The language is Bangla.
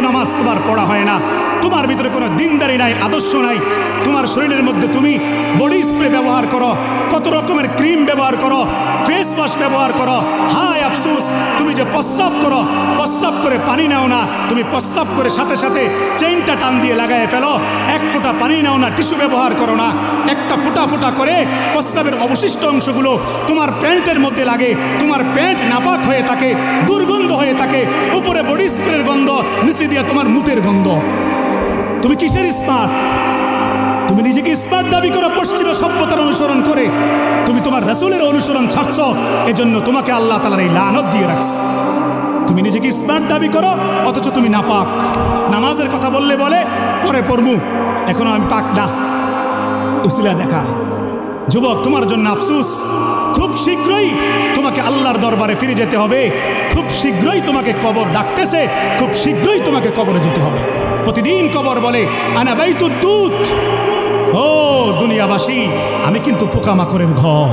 নামাজ তোমার পড়া হয় না, তোমার ভিতরে কোনো দিনদারি নাই, আদর্শ নাই, তোমার শরীরের মধ্যে তুমি বডি স্প্রে ব্যবহার করো, কত রকমের ক্রিম ব্যবহার করো, ফেস ওয়াশ ব্যবহার করো, হায় আফসোস তুমি যে প্রস্রাব করো, প্রস্রাব করে পানি নাও না, তুমি প্রস্রাব করে সাথে সাথে চেইনটা টান দিয়ে লাগায় ফেলো, এক ফোঁটা পানি নাও না, টিস্যু ব্যবহার করো না, একটা ফোঁটা ফোঁটা করে প্রস্রাবের অবশিষ্ট অংশগুলো তোমার প্যান্টের মধ্যে লাগে, তোমার প্যান্ট নাপাক হয়ে থাকে, দুর্গন্ধ হয়ে থাকে, উপরে বডি স্প্রের গন্ধ, নিচে দিয়ে তোমার মুতের গন্ধ। তুমি কিসের স্মার্ট? তুমি নিজেকে স্মার্ট দাবি করো পশ্চিমা সভ্যতার অনুসরণ করে, তুমি তোমার রাসূলের অনুসরণ ছাড়ছ, এজন্য তোমাকে আল্লাহ তাআলার এই লানত দিয়ে রাখছে। তুমি নিজেকে স্মার্ট দাবি করো অথচ তুমি নাপাক। নামাজের কথা বললে বলে পরে পড়বো, এখনো আমি পাক না, উসিলা দেখা। যুবক, তোমার জন্য আফসোস, খুব শীঘ্রই তোমাকে আল্লাহর দরবারে ফিরে যেতে হবে, খুব শীঘ্রই তোমাকে কবর ডাকতেছে, খুব শীঘ্রই তোমাকে কবরে যেতে হবে। প্রতিদিন কবর বলে আনা বাইতুদ দুত, ও দুনিয়াবাসী, আমি কিন্তু পোকামাকড়ের ঘর।